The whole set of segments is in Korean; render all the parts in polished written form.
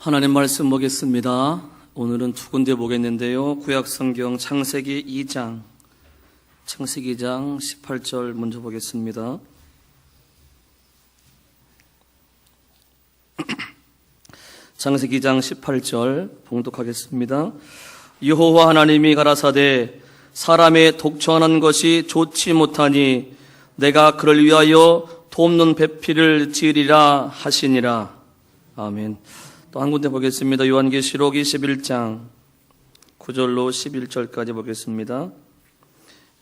하나님 말씀 보겠습니다. 오늘은 두 군데 보겠는데요. 구약성경 창세기 2장 18절 먼저 보겠습니다. 창세기 2장 18절 봉독하겠습니다. 여호와 하나님이 가라사대 사람의 독처하는 것이 좋지 못하니 내가 그를 위하여 돕는 배필을 지으리라 하시니라. 아멘. 또 한 군데 보겠습니다. 요한계시록 21장 9절로 11절까지 보겠습니다.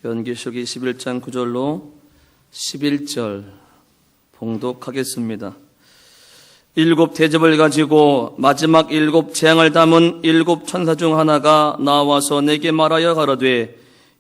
요한계시록 21장 9절로 11절 봉독하겠습니다. 일곱 대접을 가지고 마지막 일곱 재앙을 담은 일곱 천사 중 하나가 나와서 내게 말하여 가로되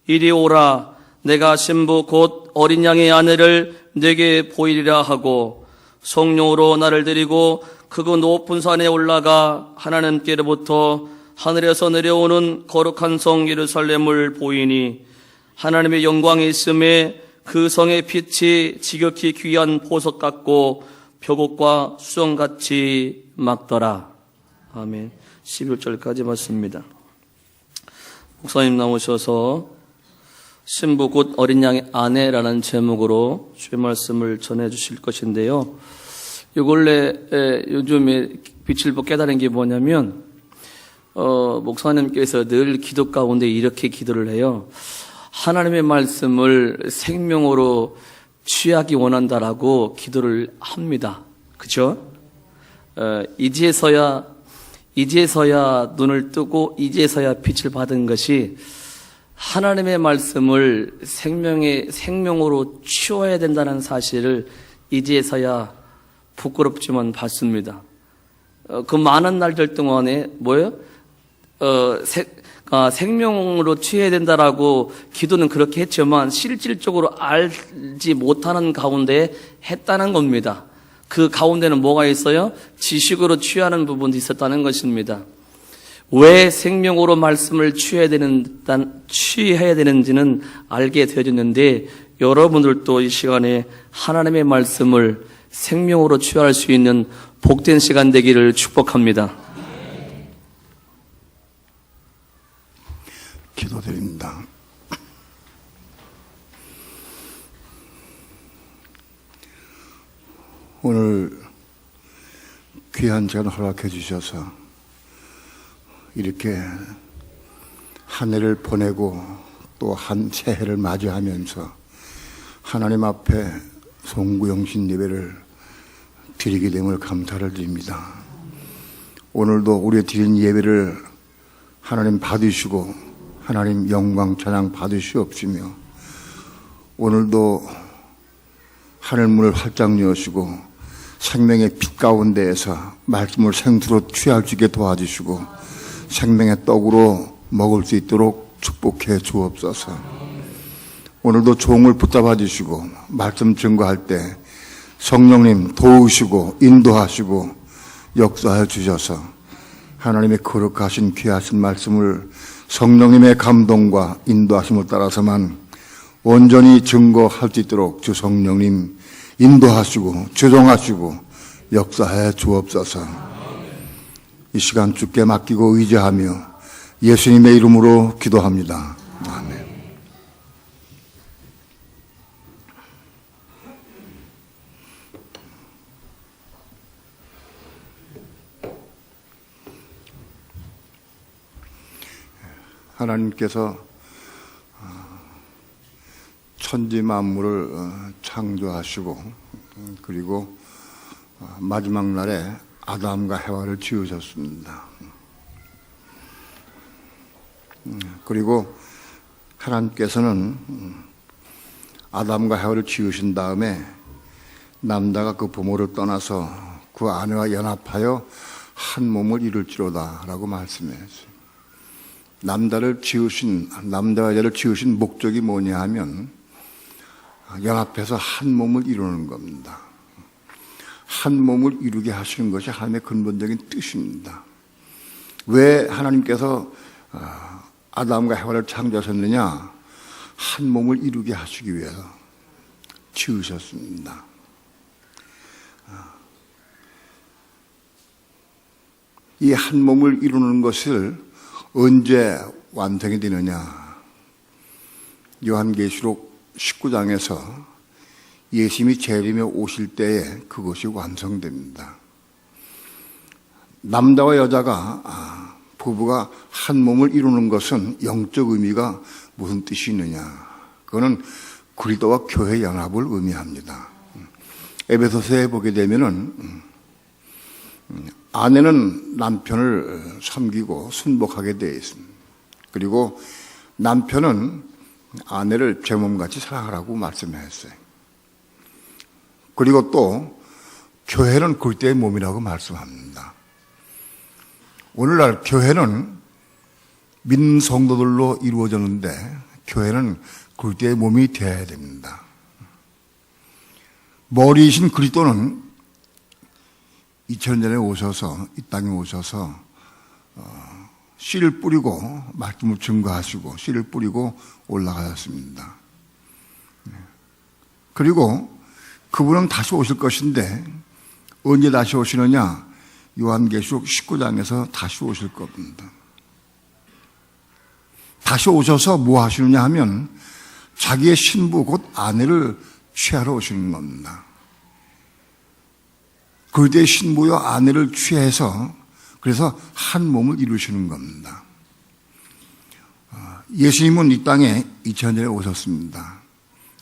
이리 오라, 내가 신부 곧 어린 양의 아내를 내게 보이리라 하고 성령으로 나를 데리고 그곳 높은 산에 올라가 하나님께로부터 하늘에서 내려오는 거룩한 성 예루살렘을 보이니 하나님의 영광이 있음에 그 성의 빛이 지극히 귀한 보석 같고 벼곡과 수정같이 막더라. 아멘. 11절까지 맞습니다. 목사님 나오셔서 신부 곧 어린 양의 아내라는 제목으로 주의 말씀을 전해 주실 것인데요. 이 근래 요즘에 빛을 보고 깨달은 게 뭐냐면 목사님께서 늘 기도 가운데 이렇게 기도를 해요. 하나님의 말씀을 생명으로 취하기 원한다라고 기도를 합니다. 그죠? 이제서야 눈을 뜨고 이제서야 빛을 받은 것이 하나님의 말씀을 생명으로 취해야 된다는 사실을 이제서야 부끄럽지만 받습니다. 그 많은 날들 동안에 생명으로 취해야 된다라고 기도는 그렇게 했지만 실질적으로 알지 못하는 가운데 했다는 겁니다. 그 가운데는 뭐가 있어요? 지식으로 취하는 부분도 있었다는 것입니다. 왜 생명으로 말씀을 취해야 되는지는 알게 되어졌는데 여러분들도 이 시간에 하나님의 말씀을 생명으로 취할 수 있는 복된 시간 되기를 축복합니다. 기도드립니다. 오늘 귀한 시간 허락해 주셔서 이렇게 한 해를 보내고 또 한 새해를 맞이하면서 하나님 앞에 송구영신 예배를 드리게 됨을 감사를 드립니다. 오늘도 우리 드린 예배를 하나님 받으시고 하나님 영광 찬양 받으시옵시며 오늘도 하늘문을 활짝 여시고 생명의 빛 가운데에서 말씀을 생수로 취할 수 있게 도와주시고 생명의 떡으로 먹을 수 있도록 축복해 주옵소서. 오늘도 종을 붙잡아 주시고 말씀 증거할 때 성령님 도우시고 인도하시고 역사해 주셔서 하나님의 거룩하신 귀하신 말씀을 성령님의 감동과 인도하심을 따라서만 온전히 증거할 수 있도록 주 성령님 인도하시고 주동하시고 역사해 주옵소서. 이 시간 주께 맡기고 의지하며 예수님의 이름으로 기도합니다. 아멘. 하나님께서 천지 만물을 창조하시고 그리고 마지막 날에 아담과 해와를 지으셨습니다. 그리고 하나님께서는 아담과 해와를 지으신 다음에 남자가 그 부모를 떠나서 그 아내와 연합하여 한 몸을 이룰지로다 라고 말씀했어요. 남자와 여자를 지으신 목적이 뭐냐 하면 연합해서 한 몸을 이루는 겁니다. 한 몸을 이루게 하시는 것이 하나님의 근본적인 뜻입니다. 왜 하나님께서 아담과 해와를 창조하셨느냐? 한 몸을 이루게 하시기 위해서 지으셨습니다. 이 한 몸을 이루는 것을 언제 완성이 되느냐? 요한계시록 19장에서 예수님이 재림에 오실 때에 그것이 완성됩니다. 남자와 여자가 부부가 한 몸을 이루는 것은 영적 의미가 무슨 뜻이 있느냐? 그거는 그리스도와 교회 연합을 의미합니다. 에베소서에 보게 되면은 아내는 남편을 섬기고 순복하게 되어 있습니다. 그리고 남편은 아내를 제 몸같이 사랑하라고 말씀했어요. 그리고 또 교회는 그리스도의 몸이라고 말씀합니다. 오늘날 교회는 믿는 성도들로 이루어졌는데 교회는 그리스도의 몸이 되어야 됩니다. 머리이신 그리스도는 2000년에 오셔서 이 땅에 오셔서 씨를 뿌리고 말씀을 증거하시고 씨를 뿌리고 올라가셨습니다. 그리고 그분은 다시 오실 것인데 언제 다시 오시느냐? 요한계시록 19장에서 다시 오실 겁니다. 다시 오셔서 뭐 하시느냐 하면 자기의 신부 곧 아내를 취하러 오시는 겁니다. 그때의 신부여 아내를 취해서 그래서 한 몸을 이루시는 겁니다. 예수님은 이 땅에 2000년에 오셨습니다.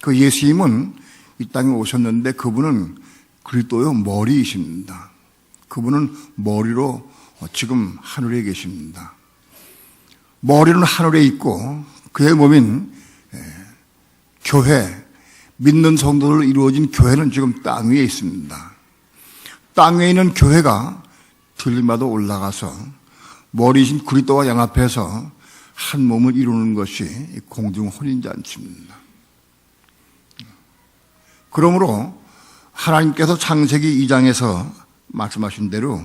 그 예수님은 이 땅에 오셨는데 그분은 그리스도의 머리이십니다. 그분은 머리로 지금 하늘에 계십니다. 머리는 하늘에 있고 그의 몸인 교회, 믿는 성도들로 이루어진 교회는 지금 땅 위에 있습니다. 땅 위에 있는 교회가 들림마다 올라가서 머리이신 그리스도와 연합해서 한 몸을 이루는 것이 공중 혼인잔치입니다. 그러므로 하나님께서 창세기 2장에서 말씀하신 대로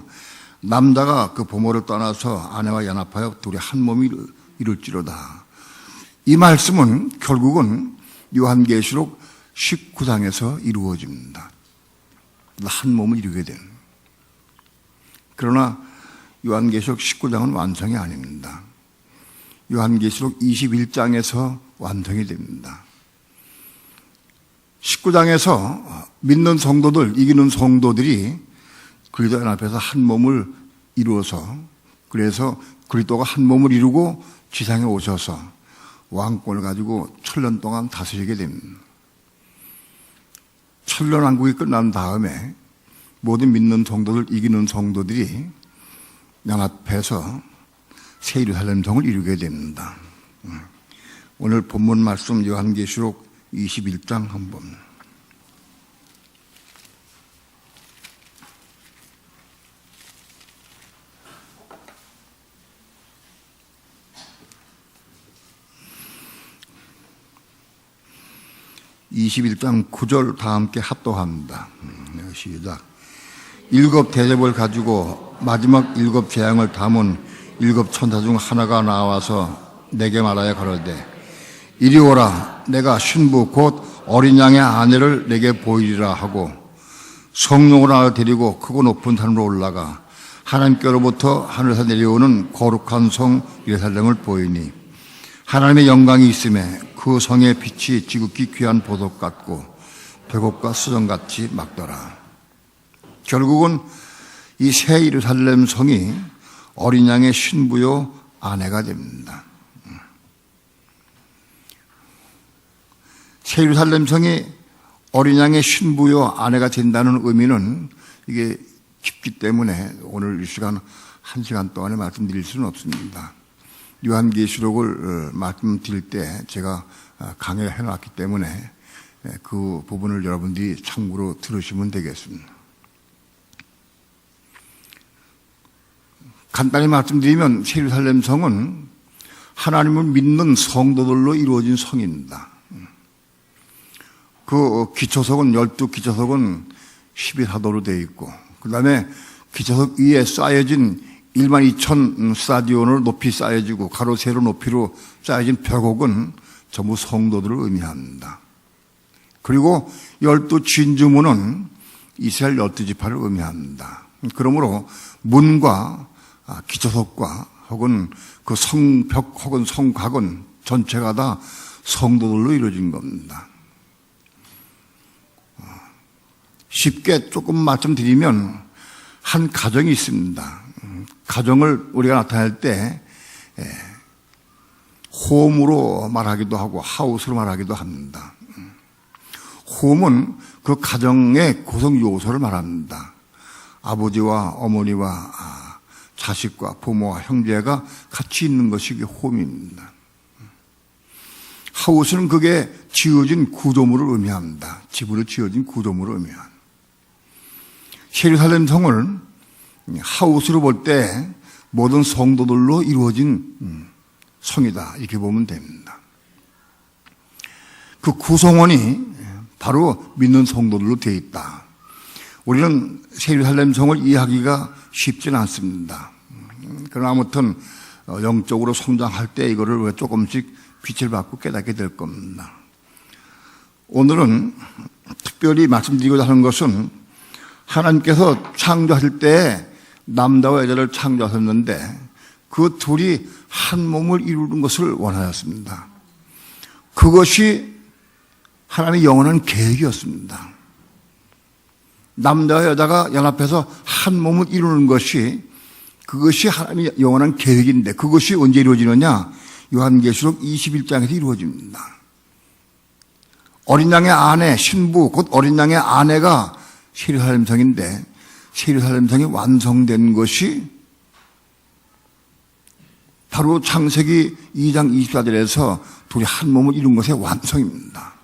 남자가 그 부모를 떠나서 아내와 연합하여 둘이 한 몸이 이룰지로다. 이 말씀은 결국은 요한계시록 19장에서 이루어집니다. 한 몸을 이루게 되는. 그러나 요한계시록 19장은 완성이 아닙니다. 요한계시록 21장에서 완성이 됩니다. 19장에서 믿는 성도들, 이기는 성도들이 그리스도 연합해서 한 몸을 이루어서 그래서 그리스도가 한 몸을 이루고 지상에 오셔서 왕권을 가지고 1000년 동안 다스리게 됩니다. 1000년 왕국이 끝난 다음에 모든 믿는 성도들, 이기는 성도들이 연합해서 새 예루살렘 성을 이루게 됩니다. 오늘 본문 말씀 요한계시록 21장 한번. (21장 9절) 다 함께 합독합니다. 시작. 7 대접을 가지고 마지막 7 재앙을 담은 7 천사 중 하나가 나와서 내게 말하여 가로되 이리 오라. 내가 신부 곧 어린 양의 아내를 내게 보이리라 하고 성령을 하나 데리고 크고 높은 산으로 올라가 하나님께로부터 하늘에서 내려오는 거룩한 성 예루살렘을 보이니 하나님의 영광이 있음에 그 성의 빛이 지극히 귀한 보석 같고 백옥과 수정같이 막더라. 결국은 이 새 예루살렘 성이 어린 양의 신부요 아내가 됩니다. 새 예루살렘 성이 어린 양의 신부요 아내가 된다는 의미는 이게 깊기 때문에 오늘 이 시간 1시간 동안에 말씀드릴 수는 없습니다. 요한계시록을 말씀드릴 때 제가 강의를 해놨기 때문에 그 부분을 여러분들이 참고로 들으시면 되겠습니다. 간단히 말씀드리면 새 예루살렘 성은 하나님을 믿는 성도들로 이루어진 성입니다. 그 기초석은 12기초석은 12사도로 되어 있고 그 다음에 기초석 위에 쌓여진 12,000 스타디온으로 높이 쌓여지고 가로 세로 높이로 쌓여진 벽옥은 전부 성도들을 의미합니다. 그리고 12진주문은 이스라엘 12지파를 의미합니다. 그러므로 문과 기초석과 혹은 그 성벽 혹은 성곽은 전체가 다 성도들로 이루어진 겁니다. 쉽게 조금 말씀드리면 한 가정이 있습니다. 가정을 우리가 나타낼 때 홈으로 말하기도 하고 하우스로 말하기도 합니다. 홈은 그 가정의 구성 요소를 말합니다. 아버지와 어머니와 자식과 부모와 형제가 같이 있는 것이 홈입니다. 하우스는 그게 지어진 구조물을 의미합니다. 집으로 지어진 구조물을 의미합니다. 예루살렘 성을 하우스로 볼 때 모든 성도들로 이루어진 성이다 이렇게 보면 됩니다. 그 구성원이 바로 믿는 성도들로 되어 있다. 우리는 예루살렘 성을 이해하기가 쉽지는 않습니다. 그러나 아무튼 영적으로 성장할 때 이거를 조금씩 빛을 받고 깨닫게 될 겁니다. 오늘은 특별히 말씀드리고자 하는 것은 하나님께서 창조하실 때 남자와 여자를 창조하셨는데 그 둘이 한 몸을 이루는 것을 원하였습니다. 그것이 하나님의 영원한 계획이었습니다. 남자와 여자가 연합해서 한 몸을 이루는 것이 그것이 하나님의 영원한 계획인데 그것이 언제 이루어지느냐? 요한계시록 21장에서 이루어집니다. 어린 양의 아내, 신부, 곧 어린 양의 아내가 예루살렘 성인데 예루살렘 성이 완성된 것이 바로 창세기 2장 24절에서 둘이 한 몸을 이룬 것의 완성입니다.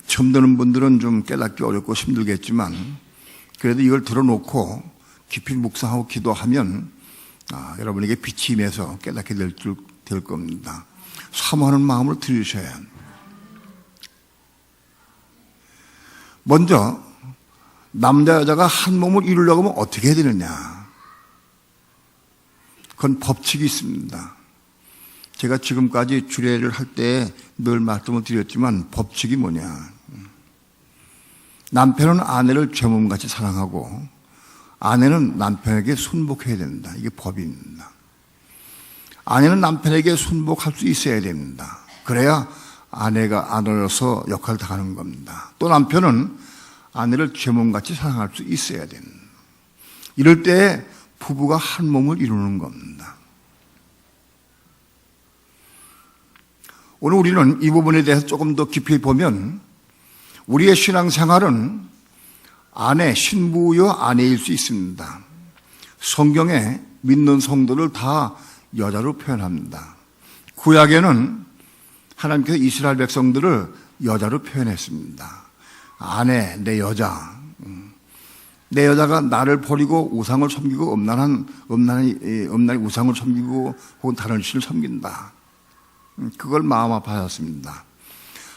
처음 듣는 분들은 좀 깨닫기 어렵고 힘들겠지만 그래도 이걸 들어놓고 깊이 묵상하고 기도하면 여러분에게 빛이 임해서 깨닫게 될 겁니다. 사모하는 마음을 들으셔야 합니다. 먼저 남자 여자가 한 몸을 이루려고 하면 어떻게 해야 되느냐? 그건 법칙이 있습니다. 제가 지금까지 주례를 할 때 늘 말씀을 드렸지만 법칙이 뭐냐? 남편은 아내를 제 몸같이 사랑하고 아내는 남편에게 순복해야 된다. 이게 법입니다. 아내는 남편에게 순복할 수 있어야 됩니다. 그래야 아내가 아내로서 역할을 다하는 겁니다. 또 남편은 아내를 제 몸같이 사랑할 수 있어야 됩니다. 이럴 때 부부가 한 몸을 이루는 겁니다. 오늘 우리는 이 부분에 대해서 조금 더 깊이 보면 우리의 신앙생활은 아내, 신부여 아내일 수 있습니다. 성경에 믿는 성도를 다 여자로 표현합니다. 구약에는 하나님께서 이스라엘 백성들을 여자로 표현했습니다. 아내, 내 여자. 내 여자가 나를 버리고 우상을 섬기고 음란히 우상을 섬기고 혹은 다른 신을 섬긴다. 그걸 마음 아파하였습니다.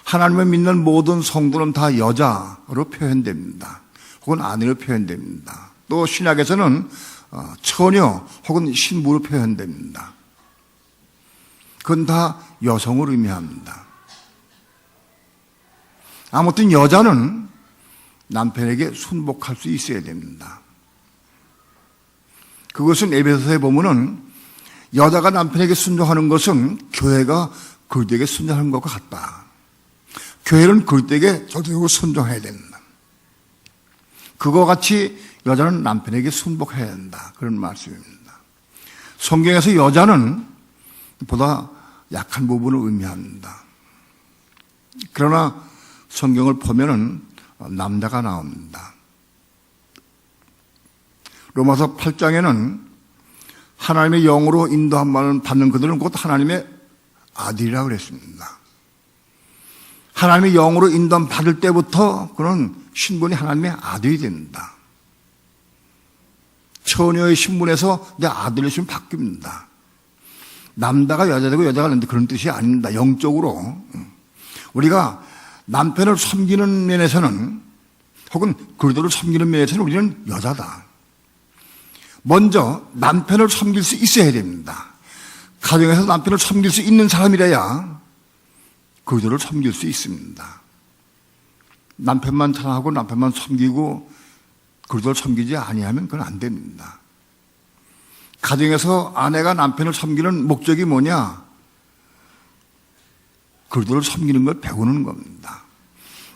하나님을 믿는 모든 성도는 다 여자로 표현됩니다. 혹은 아내로 표현됩니다. 또 신약에서는 처녀 혹은 신부로 표현됩니다. 그건 다 여성을 의미합니다. 아무튼 여자는 남편에게 순복할 수 있어야 됩니다. 그것은 에베소서에 보면은 여자가 남편에게 순종하는 것은 교회가 그리스도에게 순종하는 것과 같다. 교회는 그리스도에게 절대적으로 순종해야 된다. 그와 같이 여자는 남편에게 순복해야 된다. 그런 말씀입니다. 성경에서 여자는 보다 약한 부분을 의미합니다. 그러나 성경을 보면은 남자가 나옵니다. 로마서 8장에는 하나님의 영으로 인도함을 받는 그들은 곧 하나님의 아들이라고 그랬습니다. 하나님의 영으로 인도함 받을 때부터 그는 신분이 하나님의 아들이 됩니다. 처녀의 신분에서 내 아들의 신분 바뀝니다. 남자가 여자 되고 여자가 남자 그런 뜻이 아닙니다. 영적으로 우리가 남편을 섬기는 면에서는 혹은 그리스도를 섬기는 면에서는 우리는 여자다. 먼저 남편을 섬길 수 있어야 됩니다. 가정에서 남편을 섬길 수 있는 사람이라야 그리스도를 섬길 수 있습니다. 남편만 사랑하고 남편만 섬기고 그리스도를 섬기지 아니하면 그건 안 됩니다. 가정에서 아내가 남편을 섬기는 목적이 뭐냐? 그리스도를 섬기는 걸 배우는 겁니다.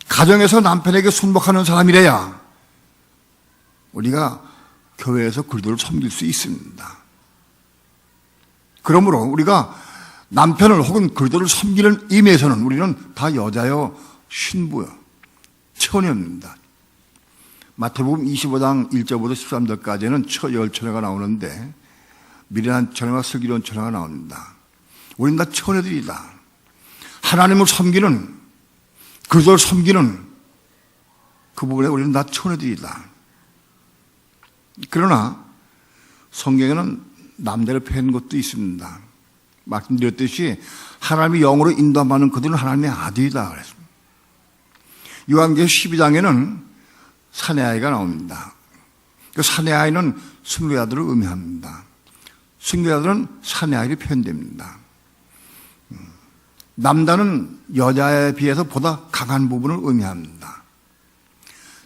가정에서 남편에게 순복하는 사람이래야 우리가 교회에서 그리스도를 섬길 수 있습니다. 그러므로 우리가 남편을 혹은 그리스도를 섬기는 의미에서는 우리는 다 여자요, 신부요, 처녀입니다. 마태복음 25장 1절부터 13절까지는 처열 처녀가 나오는데 미련한 처녀와 슬기로운 처녀가 나옵니다. 우리는 다 처녀들이다. 하나님을 섬기는, 그리스도를 섬기는 그 부분에 우리는 다 처녀들이다. 그러나 성경에는 남자를 표현한 것도 있습니다. 말씀드렸듯이 하나님의 영으로 인도하는 그들은 하나님의 아들이다 그랬습니다. 요한계시록 12장에는 사내아이가 나옵니다. 그 사내아이는 순교자들을 의미합니다. 순교자들은 사내아이로 표현됩니다. 남자는 여자에 비해서 보다 강한 부분을 의미합니다.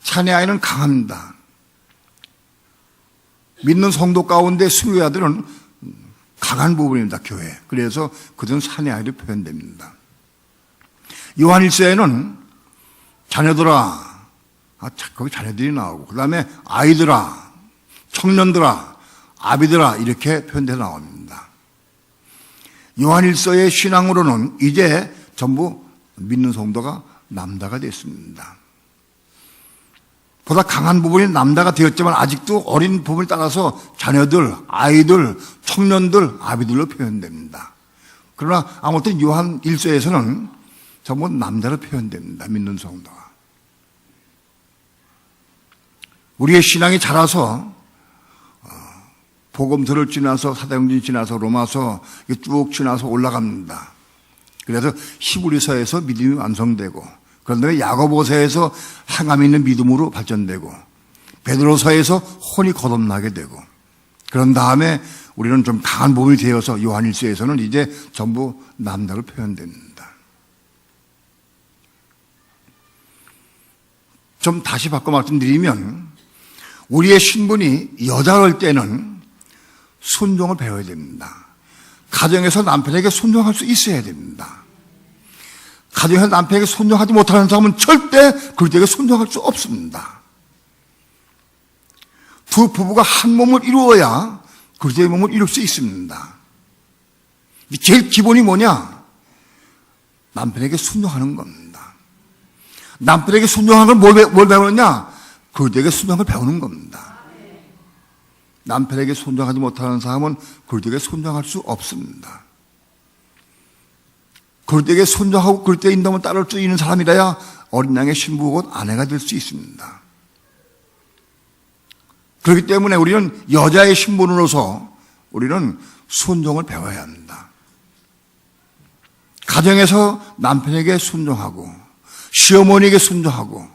사내아이는 강합니다. 믿는 성도 가운데 순교자들은 강한 부분입니다, 교회. 그래서 그들은 사내아이로 표현됩니다. 요한일서에는 자녀들아, 거기 자녀들이 나오고, 그 다음에 아이들아, 청년들아, 아비들아, 이렇게 표현돼서 나옵니다. 요한일서의 신앙으로는 이제 전부 믿는 성도가 남자가 됐습니다. 보다 강한 부분이 남자가 되었지만 아직도 어린 부분에 따라서 자녀들, 아이들, 청년들, 아비들로 표현됩니다. 그러나 아무튼 요한 1서에서는 전부 남자로 표현됩니다. 믿는 성도가. 우리의 신앙이 자라서 복음서를 지나서 사도행전 지나서 로마서 쭉 지나서 올라갑니다. 그래서 히브리서에서 믿음이 완성되고 그런 다음에 야고보서에서 행함 있는 믿음으로 발전되고 베드로서에서 혼이 거듭나게 되고 그런 다음에 우리는 좀 강한 부분이 되어서 요한일서에서는 이제 전부 남자로 표현됩니다. 좀 다시 바꿔 말씀드리면 우리의 신분이 여자일 때는 순종을 배워야 됩니다. 가정에서 남편에게 순종할 수 있어야 됩니다. 가정에서 남편에게 순종하지 못하는 사람은 절대 그들에게 순종할 수 없습니다. 두 부부가 한 몸을 이루어야 그들의 몸을 이룰 수 있습니다. 제일 기본이 뭐냐? 남편에게 순종하는 겁니다. 남편에게 순종하는 걸 뭘 배우느냐? 그들에게 순종을 배우는 겁니다. 남편에게 순종하지 못하는 사람은 그들에게 순종할 수 없습니다. 그들에게 순종하고 그들의 인도을 따를 수 있는 사람이라야 어린 양의 신부 곧 아내가 될 수 있습니다. 그렇기 때문에 우리는 여자의 신분으로서 우리는 순종을 배워야 합니다. 가정에서 남편에게 순종하고 시어머니에게 순종하고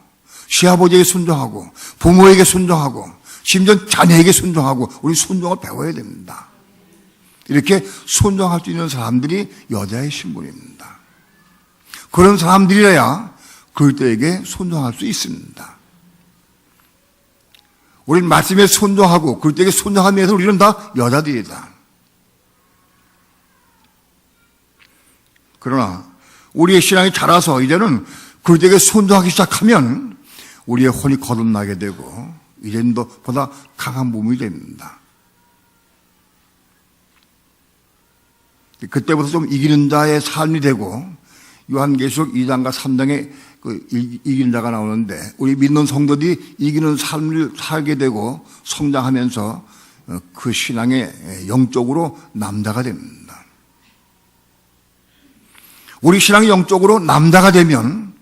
시아버지에게 순종하고 부모에게 순종하고 심지어 자녀에게 순종하고 우리 순종을 배워야 됩니다. 이렇게 순종할 수 있는 사람들이 여자의 신분입니다. 그런 사람들이라야 그들에게 순종할 수 있습니다. 우리는 말씀에 순종하고 그들에게 순종하기 위해서 우리는 다 여자들이다. 그러나 우리의 신앙이 자라서 이제는 그들에게 순종하기 시작하면 우리의 혼이 거듭나게 되고 이제는 더 보다 강한 몸이 됩니다. 그때부터 좀 이기는 자의 삶이 되고 요한계시록 2장과 3장에 이기는 자가 나오는데 우리 믿는 성도들이 이기는 삶을 살게 되고 성장하면서 그 신앙의 영적으로 남자가 됩니다. 우리 신앙이 영적으로 남자가 되면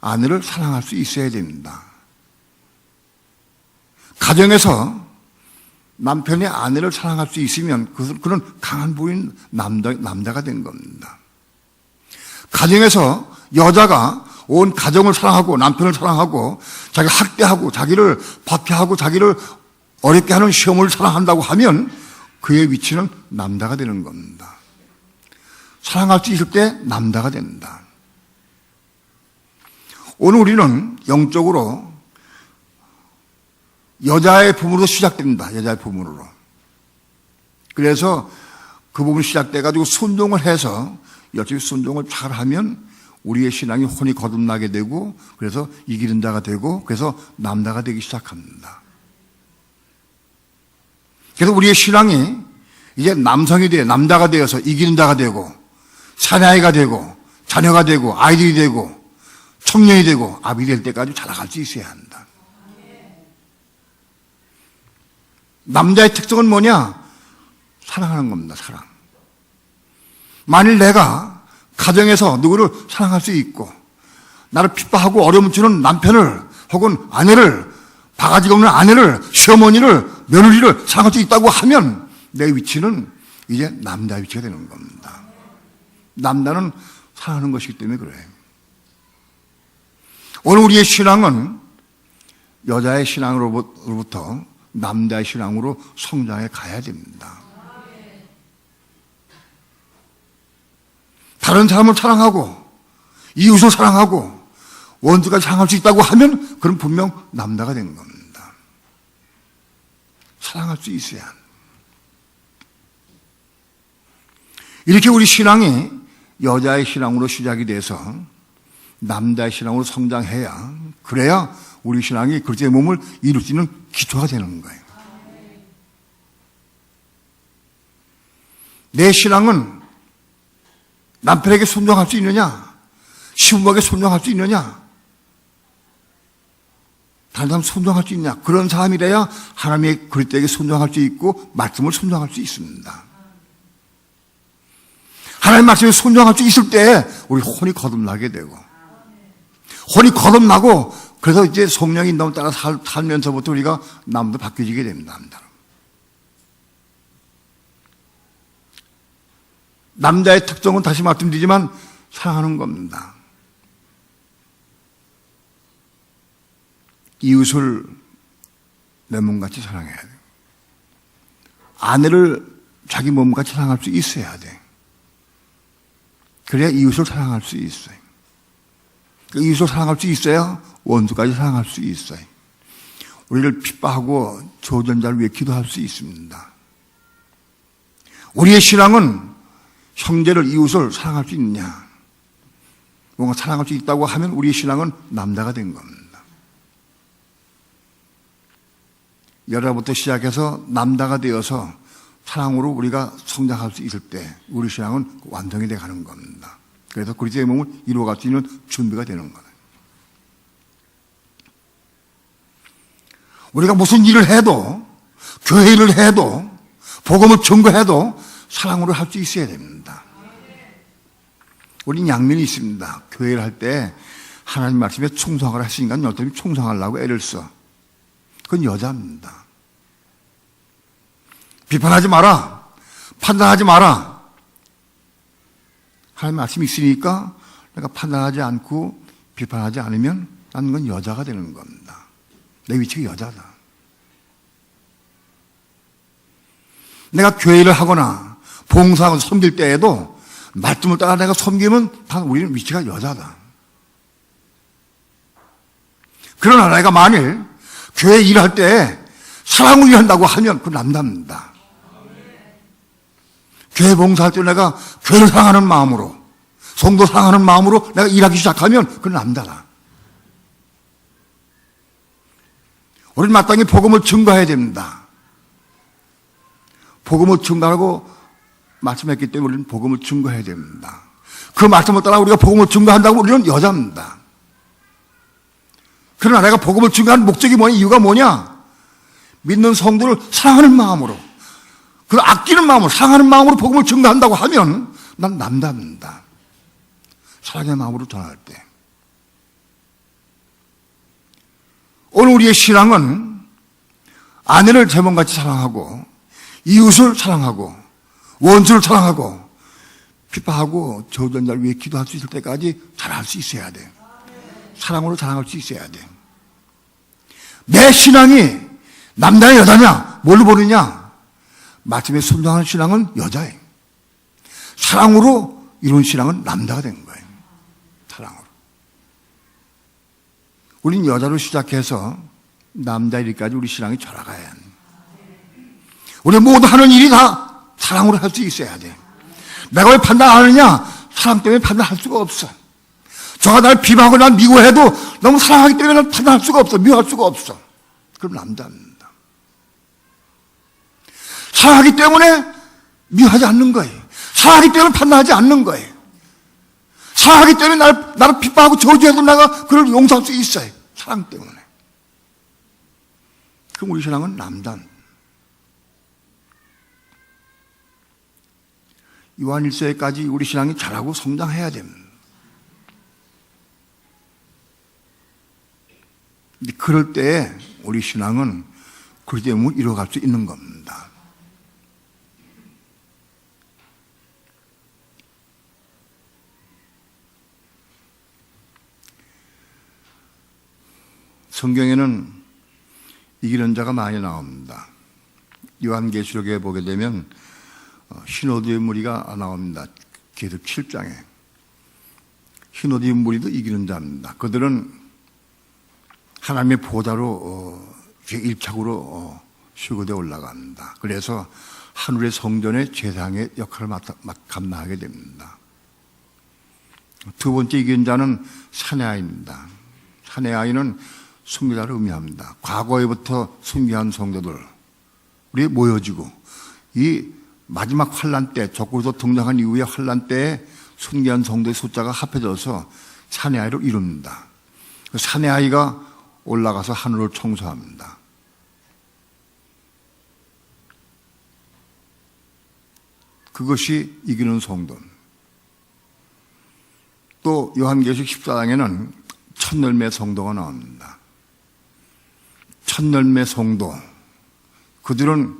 아내를 사랑할 수 있어야 됩니다. 가정에서 남편이 아내를 사랑할 수 있으면 그는 강한 부인 남자가 된 겁니다. 가정에서 여자가 온 가정을 사랑하고 남편을 사랑하고 자기를 학대하고 자기를 박해하고 자기를 어렵게 하는 시어머니를 사랑한다고 하면 그의 위치는 남자가 되는 겁니다. 사랑할 수 있을 때 남자가 된다. 오늘 우리는 영적으로 여자의 부분으로 시작됩니다. 여자의 부분으로. 그래서 그 부분이 시작돼가지고 순종을 해서 열심히 순종을 잘하면 우리의 신앙이 혼이 거듭나게 되고 그래서 이기는 자가 되고 그래서 남자가 되기 시작합니다. 그래서 우리의 신앙이 이제 남성이 돼 남자가 되어서 이기는 자가 되고 사내아이가 되고 자녀가 되고 아이들이 되고 청년이 되고 아비 될 때까지 자라갈 수 있어야 한다. 남자의 특성은 뭐냐? 사랑하는 겁니다. 사랑. 만일 내가 가정에서 누구를 사랑할 수 있고 나를 핍박하고 어려움 주는 남편을 혹은 아내를 바가지가 없는 아내를 시어머니를 며느리를 사랑할 수 있다고 하면 내 위치는 이제 남자의 위치가 되는 겁니다. 남자는 사랑하는 것이기 때문에 그래요. 오늘 우리의 신앙은 여자의 신앙으로부터 남자의 신앙으로 성장해 가야 됩니다. 다른 사람을 사랑하고 이웃을 사랑하고 원수까지 사랑할 수 있다고 하면 그건 분명 남자가 된 겁니다. 사랑할 수 있어야 합니다. 이렇게 우리 신앙이 여자의 신앙으로 시작이 돼서 남자의 신앙으로 성장해야 그래야 우리 신앙이 그리스도의 몸을 이룰 수 있는 기초가 되는 거예요. 내 신앙은 남편에게 순종할 수 있느냐? 시부모에게 순종할 수 있느냐? 다른 사람 순종할 수 있냐? 그런 사람이래야 하나님의 그리스도에게 순종할 수 있고 말씀을 순종할 수 있습니다. 하나님 말씀에 순종할 수 있을 때 우리 혼이 거듭나게 되고 혼이 거듭나고 그래서 이제 성령의 인도를 따라 살면서부터 우리가 남도 바뀌어지게 됩니다. 남자의 특성은 다시 말씀드리지만 사랑하는 겁니다. 이웃을 내 몸같이 사랑해야 돼요. 아내를 자기 몸같이 사랑할 수 있어야 돼. 그래야 이웃을 사랑할 수 있어요. 이웃을 사랑할 수 있어야 원수까지 사랑할 수 있어요. 우리를 핍박하고 조전자를 위해 기도할 수 있습니다. 우리의 신앙은 형제를 이웃을 사랑할 수 있느냐? 뭔가 사랑할 수 있다고 하면 우리의 신앙은 남자가 된 겁니다. 여자부터 시작해서 남자가 되어서 사랑으로 우리가 성장할 수 있을 때 우리 신앙은 완성이 되어 가는 겁니다. 그래서 그리스도의 몸을 이루어갈 수 있는 준비가 되는 거예요. 우리가 무슨 일을 해도 교회 일을 해도 복음을 전거해도 사랑으로 할 수 있어야 됩니다. 우리는 양면이 있습니다. 교회를 할 때 하나님 말씀에 충성을 하시니까 여전히 충성하려고 애를 써. 그건 여자입니다. 비판하지 마라. 판단하지 마라. 하나님 말씀이 있으니까 내가 판단하지 않고 비판하지 않으면 나는 건 여자가 되는 겁니다. 내 위치가 여자다. 내가 교회를 하거나 봉사하고 섬길 때에도 말씀을 따라 내가 섬기면 다 우리는 위치가 여자다. 그러나 내가 만일 교회 일할 때 사랑을 일한다고 하면 그건 남자입니다. 교회 봉사할 때 내가 교회를 사랑하는 마음으로 성도 사랑하는 마음으로 내가 일하기 시작하면 그건 남자다. 우리는 마땅히 복음을 증거해야 됩니다. 복음을 증거하고 말씀했기 때문에 우리는 복음을 증거해야 됩니다. 그 말씀을 따라 우리가 복음을 증거한다고 우리는 여자입니다. 그러나 내가 복음을 증거하는 목적이 뭐냐? 이유가 뭐냐? 믿는 성도를 사랑하는 마음으로 그 아끼는 마음으로 사랑하는 마음으로 복음을 증거한다고 하면 난 남자입니다. 사랑의 마음으로 전할 때 오늘 우리의 신앙은 아내를 제 몸같이 사랑하고 이웃을 사랑하고 원수를 사랑하고 핍박하고 저주자를 위해 기도할 수 있을 때까지 잘할 수 있어야 돼. 사랑으로 자랑할 수 있어야 돼. 내 신앙이 남자냐 여자냐 뭘로 보느냐? 말씀에 순종하는 신앙은 여자예요. 사랑으로 이룬 신앙은 남자가 된 거예요. 사랑으로. 우리는 여자로 시작해서 남자 일까지 우리 신앙이 돌아가야 해. 우리 모두 하는 일이 다 사랑으로 할 수 있어야 돼. 내가 왜 판단 안 하느냐? 사랑 때문에 판단할 수가 없어. 저가 날 비방하고 날 미워해도 너무 사랑하기 때문에 날 판단할 수가 없어. 미워할 수가 없어. 그럼 남자입니다. 사랑하기 때문에 미워하지 않는 거예요. 사랑하기 때문에 판단하지 않는 거예요. 사랑하기 때문에 나를 핍박하고 저주해도 내가 그를 용서할 수 있어요. 사랑 때문에. 그럼 우리 신앙은 남자입니다. 요한 1서에까지 우리 신앙이 자라고 성장해야 됩니다. 그럴 때 우리 신앙은 그리스도임을 이뤄갈 수 있는 겁니다. 성경에는 이기는 자가 많이 나옵니다. 요한계시록에 보게 되면 흰옷 입은 무리가 나옵니다. 계속 7장에. 흰옷 입은 무리도 이기는 자입니다. 그들은 하나님의 보좌로 1착으로 수고대에 올라갑니다. 그래서 하늘의 성전의 제사장의 역할을 감당하게 됩니다. 두 번째 이기는 자는 사내아이입니다. 사내아이는 순교자를 의미합니다. 과거에부터 순교한 성도들 우리 모여지고 이 마지막 환란 때, 적그리스도 등장한 이후의 환란 때에 순교한 성도의 숫자가 합해져서 사내아이를 이룹니다. 사내아이가 올라가서 하늘을 청소합니다. 그것이 이기는 성도. 또 요한계시록 14장에는 첫열매 성도가 나옵니다. 첫열매 성도. 그들은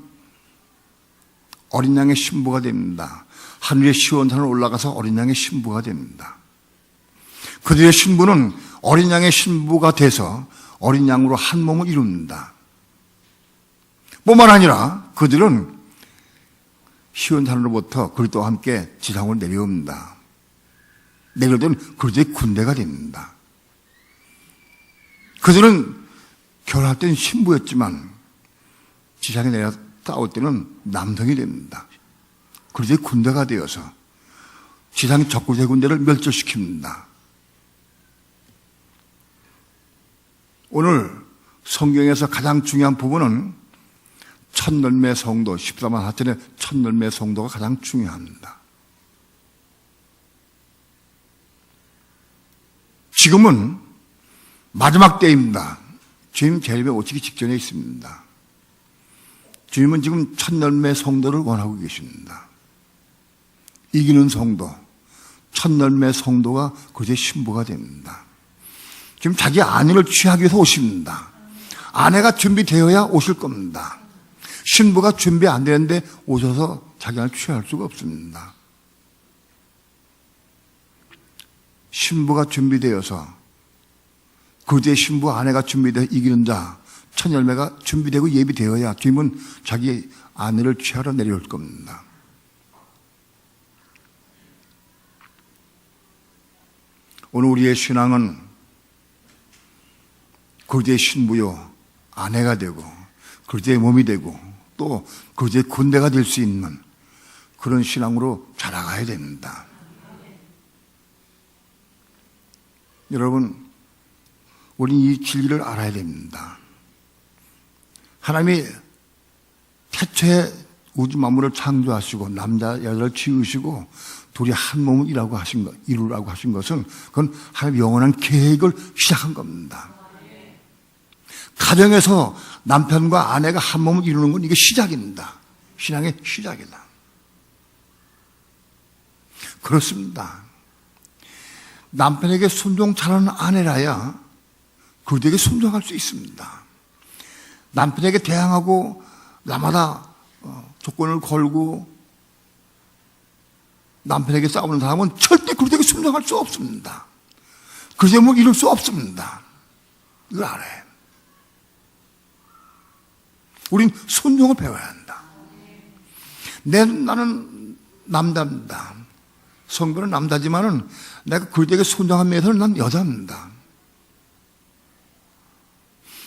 어린 양의 신부가 됩니다. 하늘의 시온산을 올라가서 어린 양의 신부가 됩니다. 그들의 신부는 어린 양의 신부가 돼서 어린 양으로 한 몸을 이룹니다. 뿐만 아니라 그들은 시온산으로부터 그리스도와 함께 지상으로 내려옵니다. 내려오면 그리스도의 군대가 됩니다. 그들은 결혼할 때는 신부였지만 지상에 내려 싸울 때는 남성이 됩니다. 그리스도의 군대가 되어서 지상의 적그리스도의 군대를 멸절시킵니다. 오늘 성경에서 가장 중요한 부분은 첫열매 성도, 14만 4천의 첫열매 성도가 가장 중요합니다. 지금은 마지막 때입니다. 주님 재림에 오시기 직전에 있습니다. 주님은 지금 첫열매 성도를 원하고 계십니다. 이기는 성도, 첫열매 성도가 그의 신부가 됩니다. 지금 자기 아내를 취하기 위해서 오십니다. 아내가 준비되어야 오실 겁니다. 신부가 준비 안 되는데 오셔서 자기 아내를 취할 수가 없습니다. 신부가 준비되어서 그의 신부 아내가 준비되어 이기는 자, 첫열매가 준비되고 예비되어야 주님은 자기 아내를 취하러 내려올 겁니다. 오늘 우리의 신앙은 그리스도의 신부요 아내가 되고 그리스도의 몸이 되고 또 그리스도의 군대가 될 수 있는 그런 신앙으로 자라가야 됩니다. 여러분, 우리는 이 진리를 알아야 됩니다. 하나님이 태초에 우주 만물을 창조하시고 남자 여자를 지으시고 둘이 한 몸을 이루라고 하신 것은 그건 하나님의 영원한 계획을 시작한 겁니다. 가정에서 남편과 아내가 한 몸을 이루는 건 이게 시작입니다. 신앙의 시작이다. 그렇습니다. 남편에게 순종 잘하는 아내라야 그들에게 순종할 수 있습니다. 남편에게 대항하고 나마다 조건을 걸고 남편에게 싸우는 사람은 절대 그들에게 순종할 수 없습니다. 그 제목을 이룰 수 없습니다. 이걸 알아야 해요. 우린 순종을 배워야 한다. 나는 남자입니다. 성도는 남자지만은 내가 그들에게 순종한 면에서는 난 여자입니다.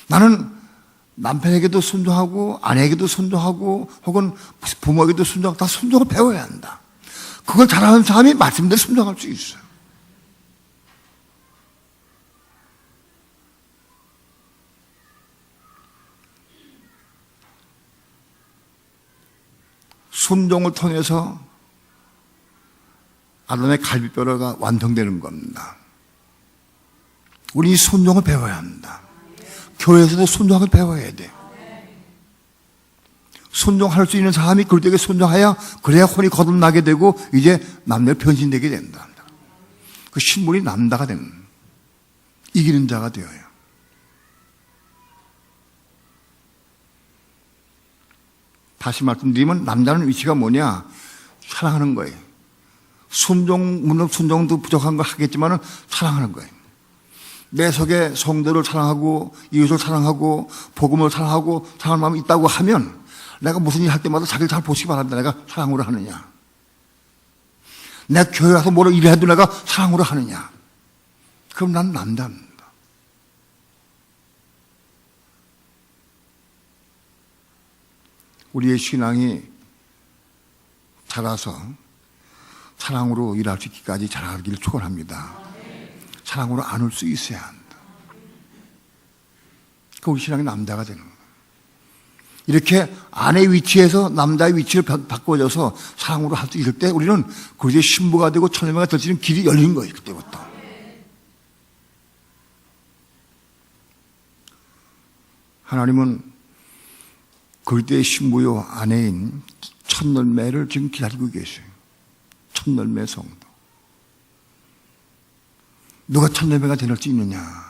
나는 남편에게도 순종하고 아내에게도 순종하고 혹은 부모에게도 순종하고 다 순종을 배워야 한다. 그걸 잘하는 사람이 말씀대로 순종할 수 있어요. 순종을 통해서 아담의 갈비뼈가 완성되는 겁니다. 우리 이 순종을 배워야 합니다. 교회에서도 순종을 배워야 돼. 순종할 수 있는 사람이 그들에게 순종해야 그래야 혼이 거듭나게 되고 이제 남녀로 변신되게 된다. 그 신분이 남자가 되는 이기는 자가 되어요. 다시 말씀드리면 남자는 위치가 뭐냐? 사랑하는 거예요. 물론 순종도 부족한 걸 하겠지만 사랑하는 거예요. 내 속에 성도를 사랑하고 이웃을 사랑하고 복음을 사랑하고 사랑하는 마음이 있다고 하면 내가 무슨 일 할 때마다 자기를 잘 보시기 바랍니다. 내가 사랑으로 하느냐? 내 교회 가서 뭐를 일해도 내가 사랑으로 하느냐? 그럼 난 남자입니다. 우리의 신앙이 자라서 사랑으로 일할 수 있기까지 자라기를 축원합니다. 사랑으로 안을 수 있어야 한다. 그 우리 신앙이 남자가 되는 거예요. 이렇게 아내의 위치에서 남자의 위치를 바꿔줘서 사랑으로 할 수 있을 때 우리는 그리스도의 신부가 되고 천녀가 될 수 있는 길이 열린 거예요. 그때부터. 하나님은 그리스도의 신부요 아내인 첫 열매를 지금 기다리고 계셔요. 첫 열매 성도. 누가 첫 열매가 될 수 있느냐?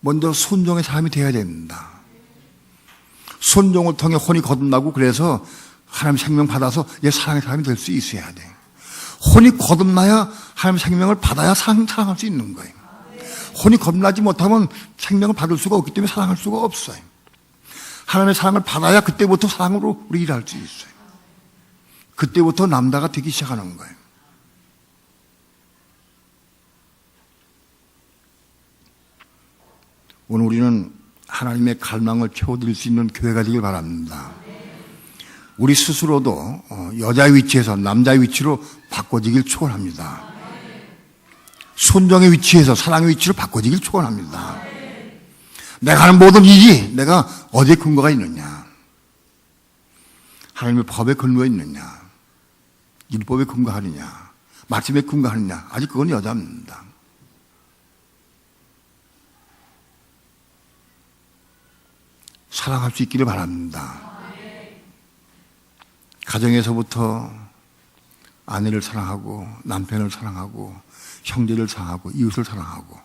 먼저 순종의 사람이 되어야 됩니다. 순종을 통해 혼이 거듭나고 그래서 하나님 생명 받아서 얘 사랑의 사람이 될 수 있어야 돼. 혼이 거듭나야 하나님 생명을 받아야 사랑할 수 있는 거예요. 혼이 거듭나지 못하면 생명을 받을 수가 없기 때문에 사랑할 수가 없어요. 하나님의 사랑을 받아야 그때부터 사랑으로 우리 일할 수 있어요. 그때부터 남자가 되기 시작하는 거예요. 오늘 우리는 하나님의 갈망을 채워드릴 수 있는 교회가 되길 바랍니다. 우리 스스로도 여자의 위치에서 남자의 위치로 바꿔지길 축원합니다. 순종의 위치에서 사랑의 위치로 바꿔지길 축원합니다. 내가 하는 모든 일이 내가 어디에 근거가 있느냐? 하나님의 법에 근거가 있느냐? 율법에 근거하느냐? 말씀에 근거하느냐? 아직 그건 여자입니다. 사랑할 수 있기를 바랍니다. 가정에서부터 아내를 사랑하고 남편을 사랑하고 형제를 사랑하고 이웃을 사랑하고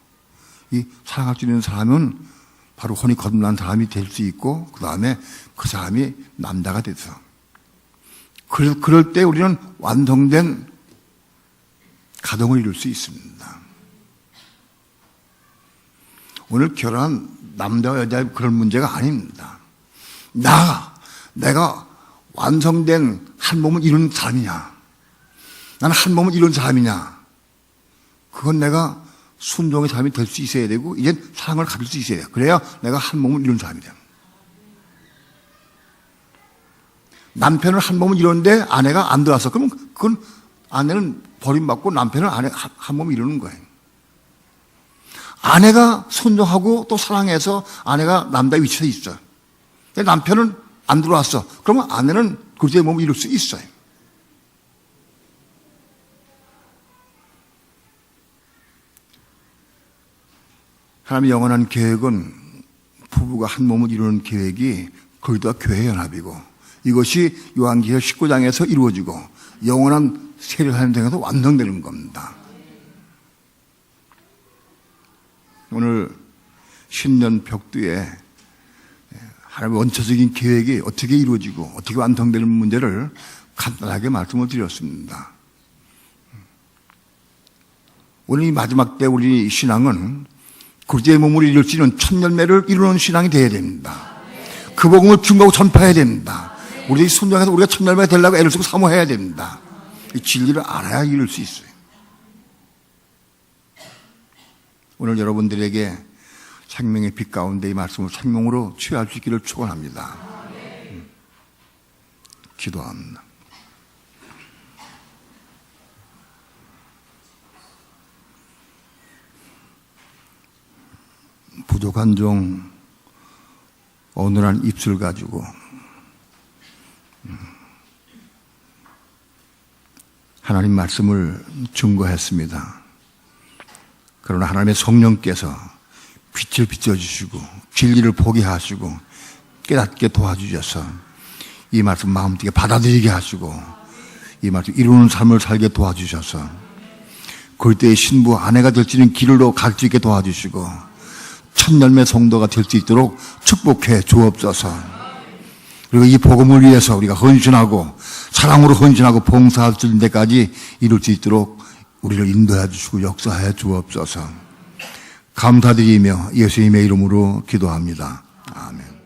이 사랑할 수 있는 사람은 바로 혼이 거듭난 사람이 될 수 있고 그 다음에 그 사람이 남자가 돼서 그럴 때 우리는 완성된 가정을 이룰 수 있습니다. 오늘 결혼한 남자와 여자의 그런 문제가 아닙니다. 내가 완성된 한 몸을 이룬 사람이냐? 나는 한 몸을 이룬 사람이냐? 그건 내가 순종의 사람이 될 수 있어야 되고, 이제 사랑을 가질 수 있어야 돼요. 그래야 내가 한 몸을 이룬 사람이 돼요. 남편을 한 몸을 이뤘는데 아내가 안 들어왔어. 그러면 그건 아내는 버림받고 남편은 한 몸을 이루는 거예요. 아내가 순종하고 또 사랑해서 아내가 남자의 위치에 있어요. 남편은 안 들어왔어. 그러면 아내는 그리스도의 몸을 이룰 수 있어요. 하나님의 영원한 계획은 부부가 한 몸을 이루는 계획이 그리스도와 교회의 연합이고 이것이 요한계시록 19장에서 이루어지고 영원한 세례사님 등에서 완성되는 겁니다. 오늘 신년 벽두에 하나님의 원초적인 계획이 어떻게 이루어지고 어떻게 완성되는 문제를 간단하게 말씀을 드렸습니다. 오늘 이 마지막 때 우리 신앙은 그리스도의 몸을 이룰 수 있는 첫 열매를 이루는 신앙이 되어야 됩니다. 그 복음을 증거하고 전파해야 됩니다. 우리 순종해서 우리가 첫 열매가 되려고 애를 쓰고 사모해야 됩니다. 이 진리를 알아야 이룰 수 있어요. 오늘 여러분들에게 생명의 빛 가운데 이 말씀을 생명으로 취할 수 있기를 축원합니다. 기도합니다. 부족한 종 어눌한 입술 가지고 하나님 말씀을 증거했습니다. 그러나 하나님의 성령께서 빛을 비춰주시고 진리를 보게 하시고 깨닫게 도와주셔서 이 말씀 마음속에 받아들이게 하시고 이 말씀 이루는 삶을 살게 도와주셔서 그때의 신부 아내가 될 수 있는 길로 갈 수 있게 도와주시고 첫 열매 성도가 될 수 있도록 축복해 주옵소서. 그리고 이 복음을 위해서 우리가 헌신하고 사랑으로 헌신하고 봉사할 수 있는 데까지 이룰 수 있도록 우리를 인도해 주시고 역사해 주옵소서. 감사드리며 예수님의 이름으로 기도합니다. 아멘.